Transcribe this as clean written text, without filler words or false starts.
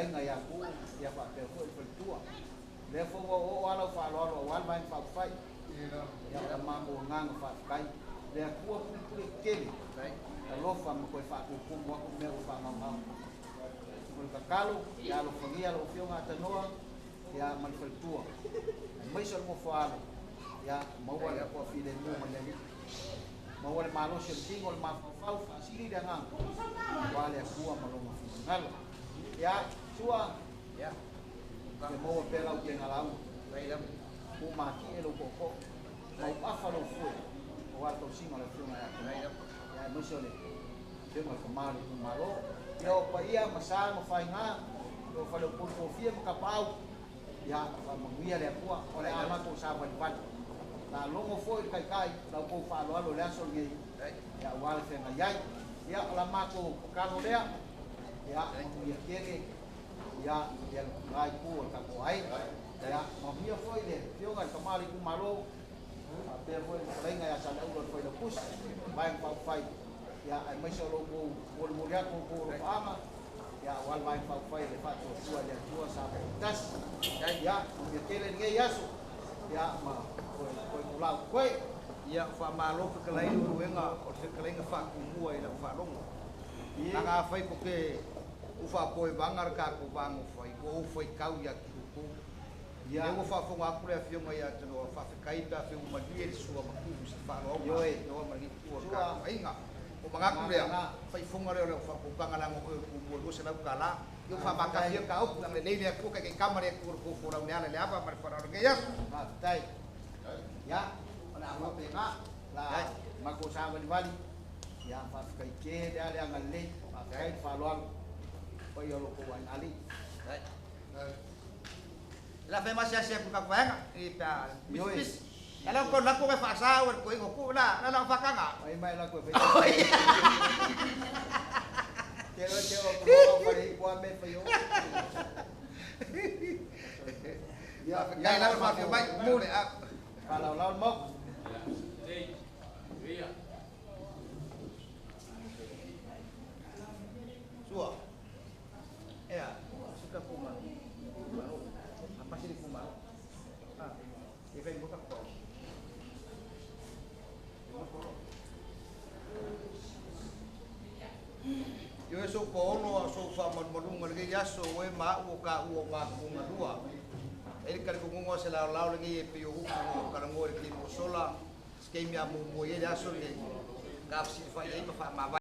lain ngai aku ya fa pe fo fo tua le fo o ala fa lo wan mai fa fai ya la ma ko ngang fa kai le aku pu ke lo fa mo ko fa ku mo ko me fa ma ma ko ka kalo ya lo fongia lo fio ngata noa ya man fo tua mai so mo fa ya mau wala ko fi de mo man ni mau wala malo se tingo ma fa fa sili da ngang wala aku ma lo ma ngal ya sua ya ke mo pela o que ngalau vai lá o mati ele o coco mau afa lo foi o alto sima la fiona ya ya no se le tem uma camada com malo eu paia masa mo fai nga eu falei por confia mo kapau ya fa mo ia le pua ole ama ko sa ban ban la longo foi kai kai la ko fa lo le aso ngi ya wal fe nga ya la ma ko kano le ya ia kere ya ngai ku ka ko ai ya mo mia foi le fio nga kamali ku malo pe foi lenga ya sa ulo foi le pus vai pa fai ya ai mai so lo ko mo ya ko ama ya wal vai pa fai le fa to tua le tua sa tas ya mo kele ngai yaso ya ma foi lau koi ya fa malo ke lai lu wenga o se kelai nga fa ku mua ila fa long anga fai ko ke ufa poi bangar ka ko bang foi ko foi kau ya ku ya mo fa fo aku le fio mai ya teno fa kai ta fio ma di el suwa ma ku se fa lo yo e no ma ni ku ka ai nga o mangaku le fai fo ngare le fa ku bangala mo ku mo se na kala yo fa ba ka fio ka o le le ku ka ke kamera ku ku la le apa mar fa ro ya tai ya ona mo pe nga la ma ko sa bali ya fa kai ke dia le ngalle fa kai fa lo ko yo ko wan ali la fe mas ya se ku ka pa e pa bis ala ko la ko fa sa wer ko ko na la fa ka nga ai mai la ko fe Teo ko pare ko me fe yo ya la ma fe mai mu le a kalau lawan mok Sua. Ya, suka kuma. Apa sih kuma? Ah, event buka kok. Yo so kono so fa mon ngi yaso we ma u ka u ma ku dua. Ele kar ko ngo se la ngi e pio u ko kar ngo e ki mo sola skemia mo ye yaso ni. Gaf si fa ye ma